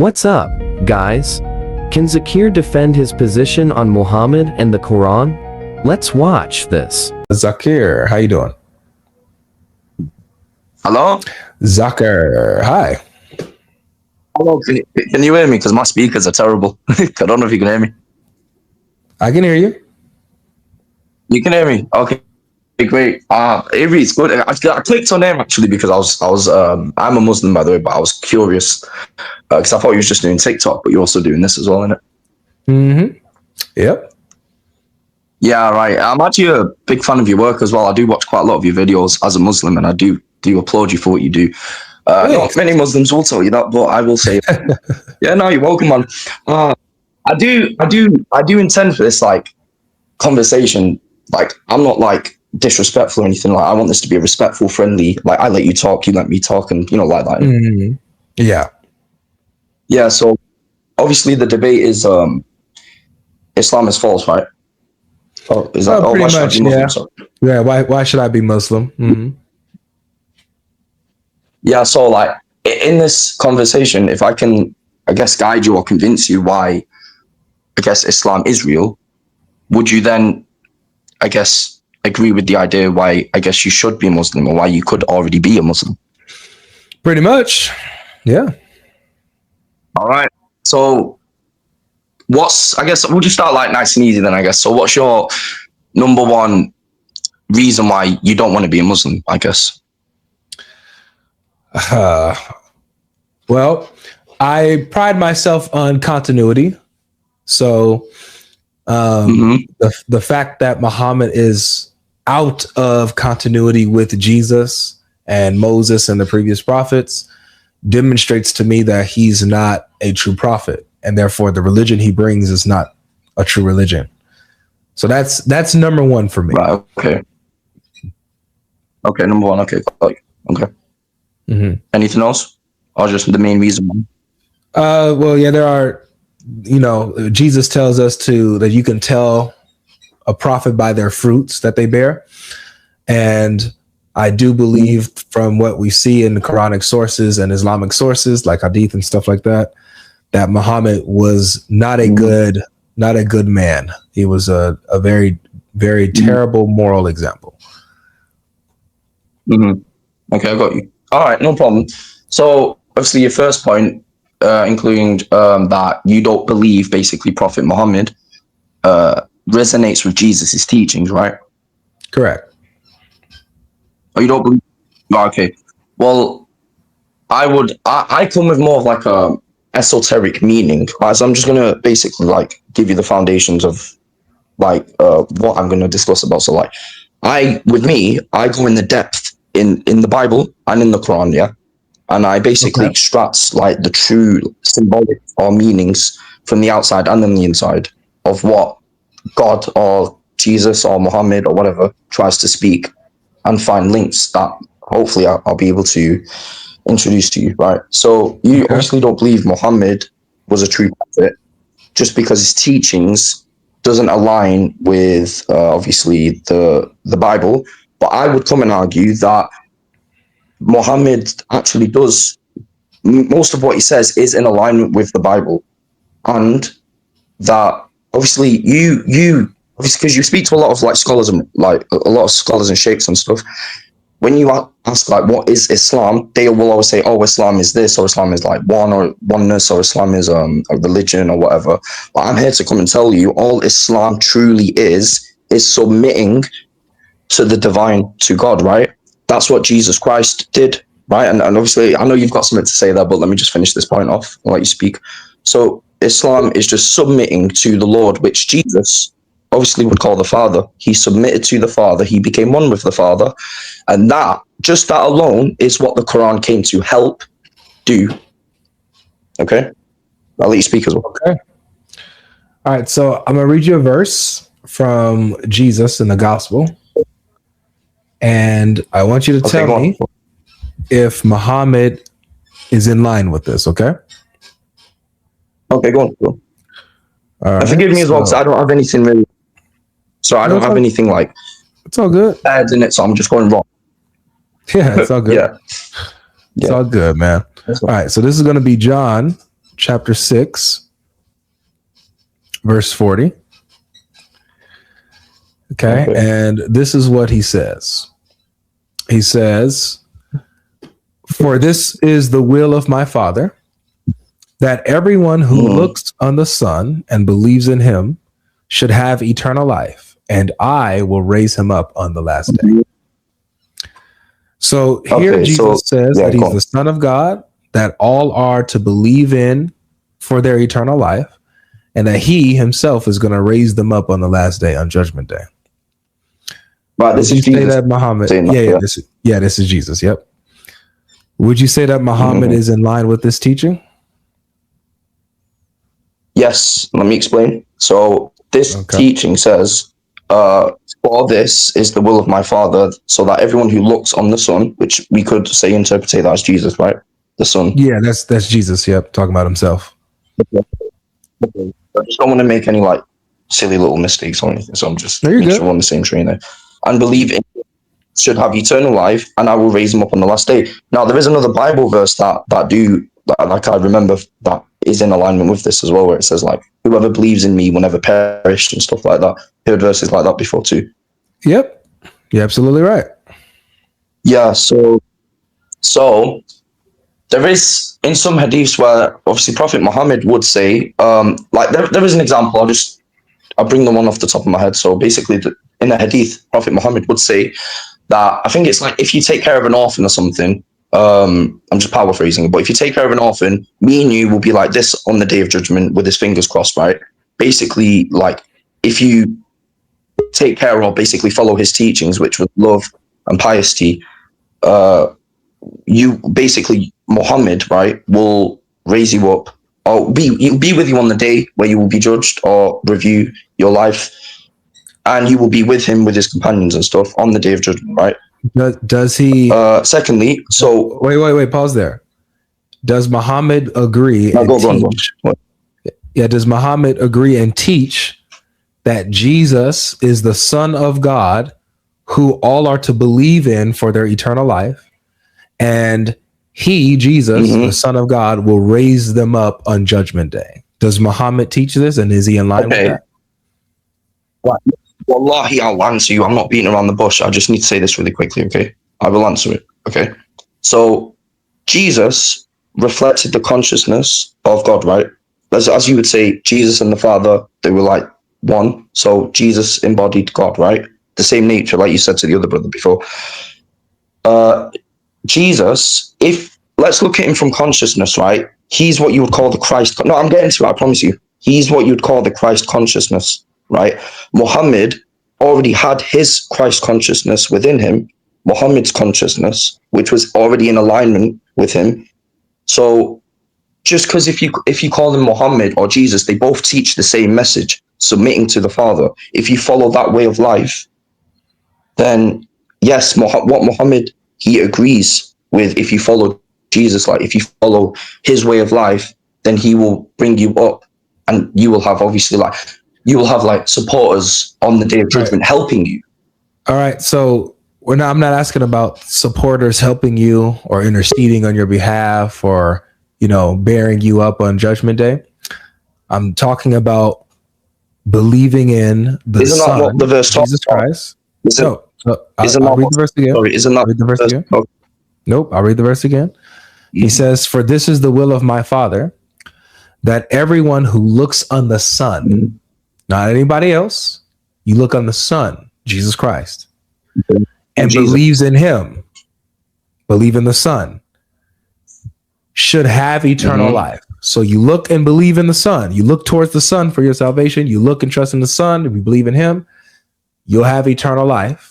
What's up, guys? Can Zakir defend his position on Muhammad and the Quran? Let's watch this. Zakir, how you doing? Hello? Zakir, hi. Hello, can you hear me? Because my speakers are terrible. I don't know if you can hear me. I can hear you. You can hear me? Okay, great. Avery, it's good. I clicked on him actually because I'm a Muslim, by the way, but I was curious because I thought you was just doing TikTok, but you're also doing this as well, innit? Mm-hmm. Yep. Yeah, right. I'm actually a big fan of your work as well. I do watch quite a lot of your videos as a Muslim, and I do applaud you for what you do. Not many Muslims will tell you that, but I will say, yeah, no, you're welcome, man. I do intend for this like conversation. Like, I'm not like disrespectful or anything. Like, I want this to be a respectful, friendly. Like, I let you talk, you let me talk, and like that. Mm-hmm. Yeah. Yeah. So obviously the debate is Islam is false, right? Oh, is that pretty why much? should I be Muslim? Yeah. Sorry. Yeah. Why should I be Muslim? Mm-hmm. Yeah. So like in this conversation, if I can, I guess, guide you or convince you why, I guess, Islam is real, would you then, I guess, agree with the idea why, I guess, you should be a Muslim or why you could already be a Muslim? Pretty much. Yeah. All right. So I guess we'll just start like nice and easy then, I guess. So what's your number one reason why you don't want to be a Muslim, I guess? Well, I pride myself on continuity. So the fact that Muhammad is out of continuity with Jesus and Moses and the previous prophets demonstrates to me that he's not a true prophet, and therefore the religion he brings is not a true religion. So that's number one for me. Right. Okay. Number one. Okay. Okay. Mm-hmm. Anything else, or just the main reason? Well, yeah, there are. Jesus tells us that you can tell a prophet by their fruits that they bear, and I do believe from what we see in the Quranic sources and Islamic sources like Hadith and stuff like that, that Muhammad was not a good man. He was a very, very terrible moral example. Mm-hmm. Okay, I got you. All right, no problem. So obviously your first point, including that you don't believe basically Prophet Muhammad resonates with Jesus' teachings, right? Correct. Oh, you don't believe? Okay. Well, I come with more of like a esoteric meaning. Right? So I'm just gonna basically like give you the foundations of like what I'm gonna discuss about. So like I go in the depth in the Bible and in the Quran, yeah. And I basically extract like the true symbolic or meanings from the outside and then the inside of what God or Jesus or Muhammad or whatever tries to speak, and find links that hopefully I'll be able to introduce to you, right? So you obviously don't believe Muhammad was a true prophet just because his teachings doesn't align with obviously the Bible. But I would come and argue that Muhammad actually does, most of what he says is in alignment with the Bible, and that obviously you obviously, because you speak to a lot of like scholars and like a lot of scholars and sheikhs and stuff, when you ask like what is Islam, they will always say, oh, Islam is this, or Islam is like oneness, or Islam is a religion or whatever. But I'm here to come and tell you all Islam truly is submitting to the divine, to God, right? That's what Jesus Christ did, right? And obviously, I know you've got something to say there, but let me just finish this point off and let you speak. So Islam is just submitting to the Lord, which Jesus obviously would call the Father. He submitted to the Father. He became one with the Father. And that alone is what the Quran came to help do. Okay? I'll let you speak as well. Okay. All right. So I'm going to read you a verse from Jesus in the gospel. And I want you to tell me if Muhammad is in line with this, okay? Okay, go on. All right. Forgive me as well, because I don't have anything really. So I don't have anything like. It's all good. Bad in it, so I'm just going wrong. Yeah, it's all good. Yeah. It's all good, man. All right. So this is going to be John chapter 6, verse 40. Okay. And this is what he says. He says, "For this is the will of my Father, that everyone who looks on the Son and believes in him should have eternal life, and I will raise him up on the last day." So here Jesus says that he's the Son of God, that all are to believe in for their eternal life, and that he himself is going to raise them up on the last day, on Judgment Day. Right, this Would is you say Jesus that Muhammad? saying that, This is Jesus. Yep. Would you say that Muhammad is in line with this teaching? Yes, let me explain. So this teaching says, for this is the will of my Father, so that everyone who looks on the Son, which we could say interpret that as Jesus, right? The Son. Yeah, that's Jesus. Yep, talking about himself. I just don't want to make any like silly little mistakes or anything, so I'm just making sure we're on the same train there. And believe in should have eternal life, and I will raise them up on the last day. Now there is another Bible verse that like I remember that is in alignment with this as well, where it says like, "Whoever believes in me will never perish," and stuff like that. Heard verses like that before too. Yep, you're absolutely right. Yeah, so there is in some hadiths where obviously Prophet Muhammad would say, like there is an example. I'll bring the one off the top of my head. So basically, in a hadith, Prophet Muhammad would say that, I think it's like, if you take care of an orphan or something, I'm just paraphrasing it, but if you take care of an orphan, me and you will be like this on the day of judgment with his fingers crossed, right? Basically, like, if you take care or basically follow his teachings, which was love and piety, you basically, Muhammad, right, will raise you up, or he'll be with you on the day where you will be judged or review your life, and you will be with him with his companions and stuff on the day of judgment, right? Does he? Secondly, so wait, pause there. Does Muhammad agree and teach? Yeah, does Muhammad agree and teach that Jesus is the Son of God, who all are to believe in for their eternal life, and he, Jesus, the Son of God, will raise them up on Judgment Day? Does Muhammad teach this, and is he in line with that? Wallahi, I'll answer you. I'm not beating around the bush. I just need to say this really quickly, okay? I will answer it, okay? So, Jesus reflected the consciousness of God, right? As you would say, Jesus and the Father, they were like one. So, Jesus embodied God, right? The same nature, like you said to the other brother before. Jesus, let's look at him from consciousness, right? He's what you would call the Christ. No, I'm getting to it, I promise you. He's what you'd call the Christ consciousness, right? Muhammad already had his Christ consciousness within him, Muhammad's consciousness, which was already in alignment with him. So just because if you call them Muhammad or Jesus, they both teach the same message, submitting to the Father. If you follow that way of life, then yes, what Muhammad, he agrees with. If you follow Jesus, like if you follow his way of life, then he will bring you up, and you will have supporters on the day of judgment helping you. All right, so I'm not asking about supporters helping you or interceding on your behalf or bearing you up on Judgment Day. I'm talking about believing in the Son, that what the verse Jesus Christ. I'll read the verse again. Sorry, isn't that read the verse again? Okay. Nope, I'll read the verse again. He says, "For this is the will of my Father, that everyone who looks on the Son," not anybody else, you look on the Son, Jesus Christ, and believes in him, believe in the Son, should have eternal life. So you look and believe in the Son. You look towards the Son for your salvation. You look and trust in the Son. If you believe in him, you'll have eternal life.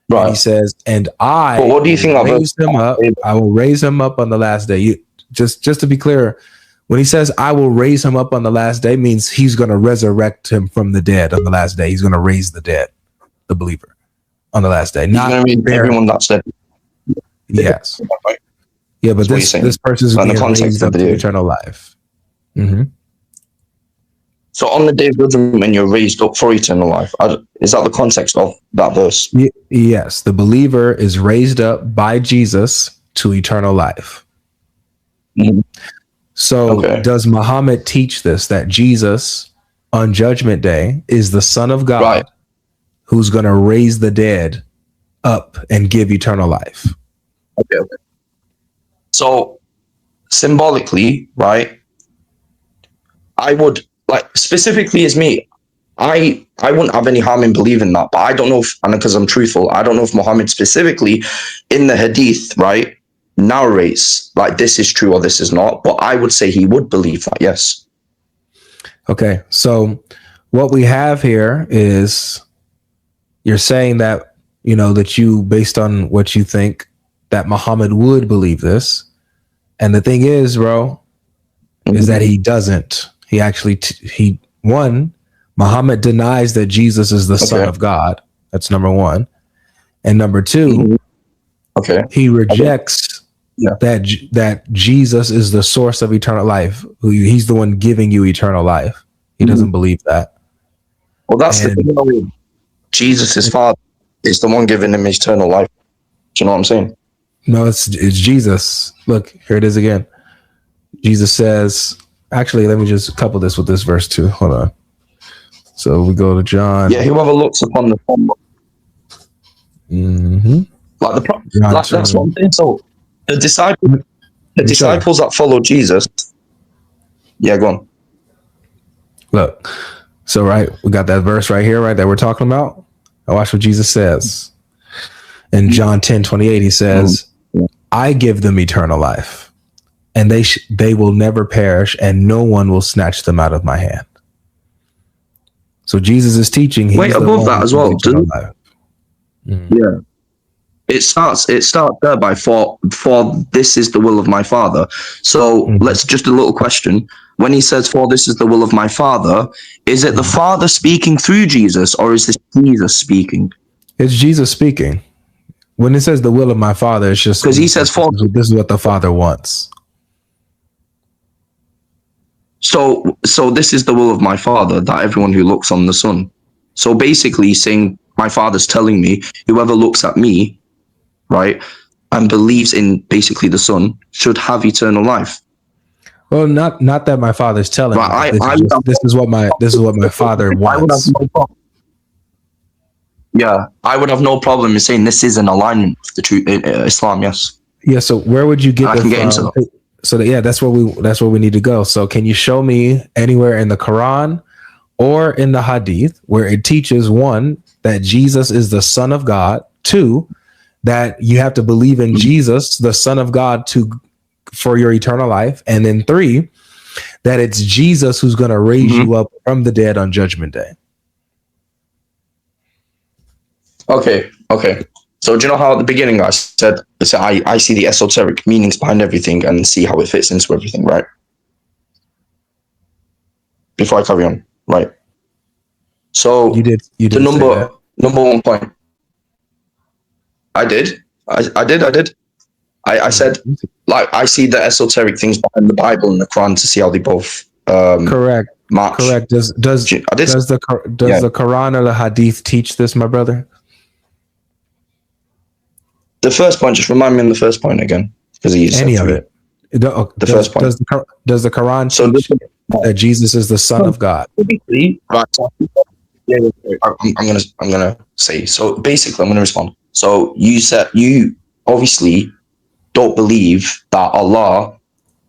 Right. And he says, "And I what do you think raise him up. I will raise him up on the last day." Just to be clear, when he says, "I will raise him up on the last day," means he's going to resurrect him from the dead on the last day. He's going to raise the dead, the believer, on the last day. Not everyone that's dead. Yes. Yeah, but this person is being raised up to eternal life. So on the day of judgment, when you're raised up for eternal life, is that the context of that verse? Yes, the believer is raised up by Jesus to eternal life. So Okay. does Muhammad teach this, that Jesus on Judgment Day is the Son of God Right. who's going to raise the dead up and give eternal life? Okay. Okay. So symbolically, right? I would like specifically as me. I wouldn't have any harm in believing that, but I don't know if, and because I'm truthful, I don't know if Muhammad specifically in the Hadith, right, narrates like this is true or this is not. But I would say he would believe that. Yes. Okay, so what we have here is you're saying that, you know, that you, based on what you think, that Muhammad would believe this. And the thing is, bro, is that he doesn't. He actually, Muhammad denies that Jesus is the Son of God. That's number one. And number two, Okay. he rejects that Jesus is the source of eternal life. He's the one giving you eternal life. He doesn't believe that. Well, that's the thing. Jesus' father is the one giving him eternal life. Do you know what I'm saying? No, it's Jesus. Look, here it is again. Jesus says, actually, let me just couple this with this verse too. Hold on. So we go to John. Yeah, whoever looks upon the Son. Like that's what I'm saying. So the disciples that follow Jesus. Yeah, go on. Look, so right, we got that verse right here, right, that we're talking about. Now watch what Jesus says. In John 10:28, he says, I give them eternal life, and they will never perish, and no one will snatch them out of my hand. So Jesus is teaching. Wait, above that as well, dude. Yeah. It starts there by for this is the will of my Father. So let's just a little question. When he says for this is the will of my Father, is it the Father speaking through Jesus, or is this Jesus speaking? It's Jesus speaking. When it says the will of my Father, it's just because he says for this is what the Father wants. So this is the will of my Father, that everyone who looks on the Son. So basically he's saying my Father's telling me whoever looks at me, right, and believes in basically the Son should have eternal life. Well, not that my Father's telling me. This is what my Father wants. I would have no problem in saying this is an alignment with the true Islam. Yes. Yeah. So where would you get this from? So that's where we need to go. So can you show me anywhere in the Quran or in the Hadith where it teaches, one, that Jesus is the Son of God, two, that you have to believe in Jesus, the Son of God, for your eternal life, and then three, that it's Jesus who's going to raise you up from the dead on Judgment Day? Okay. So do you know how at the beginning I said I see the esoteric meanings behind everything and see how it fits into everything, right? Before I carry on, right? So you did the number 1 point. I did. I said, like, I see the esoteric things behind the Bible and the Quran to see how they both correct match. Correct. Does the Quran or the Hadith teach this, my brother? The first point, just remind me on the first point again, because any of it. The first point. Does the Quran teach that Jesus is the Son of God? Right. I'm gonna say. So basically, I'm gonna respond. So you said you obviously don't believe that Allah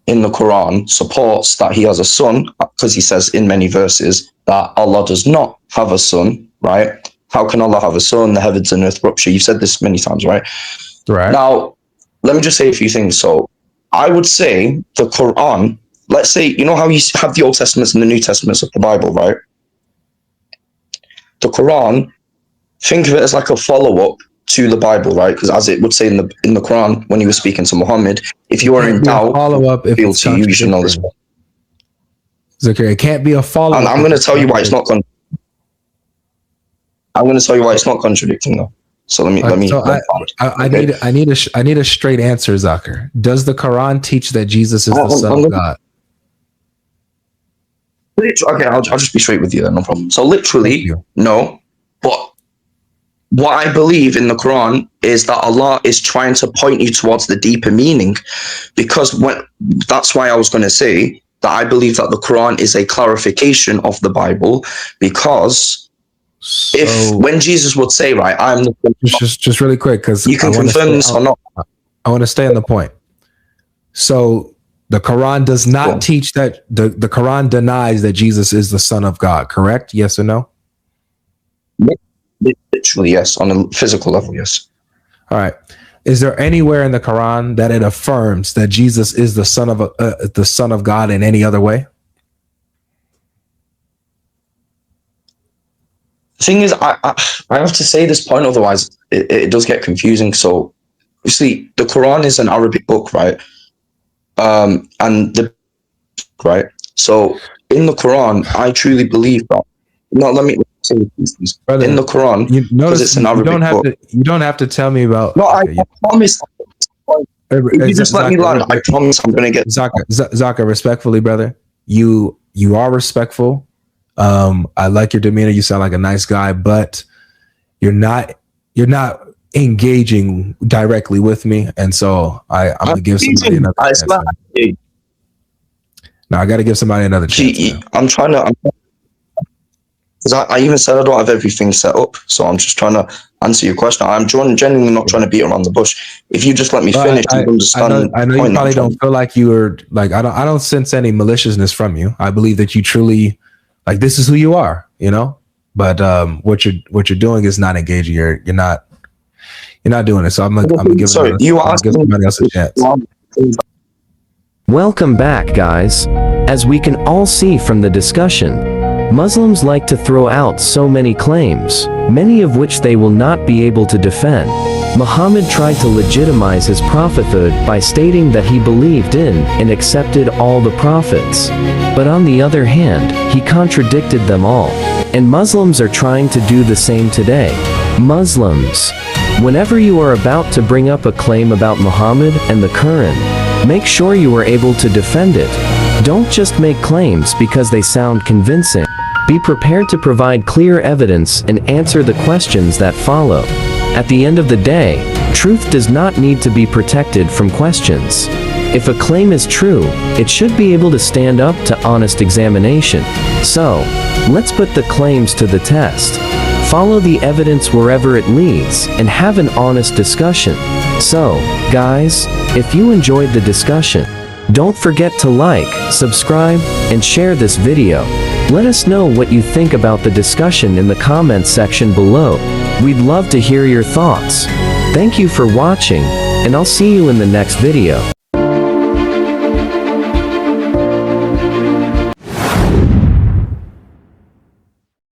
in the Quran supports that he has a son, because he says in many verses that Allah does not have a son, right? How can Allah have a son? The heavens and earth rupture. You've said this many times, right? Right. Now, let me just say a few things. So I would say the Quran, let's say, you know how you have the Old Testaments and the New Testaments of the Bible, right? The Quran, think of it as like a follow-up to the Bible, right? Because as it would say in the Quran, when he was speaking to Muhammad, if you are in doubt, follow-up if it's to you should know this. Okay, it can't be a follow-up. And I'm going to tell you why it's not. I'm going to tell you why it's not contradicting, though. So let me. I need a straight answer, Zakir. Does the Quran teach that Jesus is the Son of God? Okay, I'll just be straight with you then, no problem. So literally, no, but what I believe in the Quran is that Allah is trying to point you towards the deeper meaning, because that's why I was going to say that I believe that the Quran is a clarification of the Bible, because when Jesus would say, right, I'm the just really quick, because you can confirm this or not. I want to stay on the point. So the Quran does not teach that the Quran denies that Jesus is the Son of God, correct? Yes or no? Literally, yes. On a physical level, yes. All right. Is there anywhere in the Quran that it affirms that Jesus is the Son of God in any other way? The thing is, I have to say this point, otherwise it does get confusing. So, obviously, the Quran is an Arabic book, right? Right. So, in the Quran, I truly believe that. No, let me say this. Brother, in the Quran, because it's an Arabic book. You don't have to tell me about. No, I promise. If you just let me land, I promise I'm going to get. Zaka, respectfully, brother, you are respectful. I like your demeanor. You sound like a nice guy, but you're not engaging directly with me, and so I'm gonna give somebody another chance. No, I got to give somebody another chance. I'm trying to. Because I even said I don't have everything set up, so I'm just trying to answer your question. I'm genuinely not trying to beat around the bush. If you just let me finish, you understand. I know you probably don't feel like you were like I don't sense any maliciousness from you. I believe that you truly like this is who you are, you know. But what you're doing is not engaging. You're not doing it. So I'm gonna give somebody else a chance. Welcome back, guys. As we can all see from the discussion, Muslims like to throw out so many claims, many of which they will not be able to defend. Muhammad tried to legitimize his prophethood by stating that he believed in and accepted all the prophets. But on the other hand, he contradicted them all. And Muslims are trying to do the same today. Muslims, whenever you are about to bring up a claim about Muhammad and the Quran, make sure you are able to defend it. Don't just make claims because they sound convincing. Be prepared to provide clear evidence and answer the questions that follow. At the end of the day, truth does not need to be protected from questions. If a claim is true, it should be able to stand up to honest examination. So, let's put the claims to the test. Follow the evidence wherever it leads and have an honest discussion. So, guys, if you enjoyed the discussion, don't forget to like, subscribe, and share this video. Let us know what you think about the discussion in the comments section below. We'd love to hear your thoughts. Thank you for watching, and I'll see you in the next video.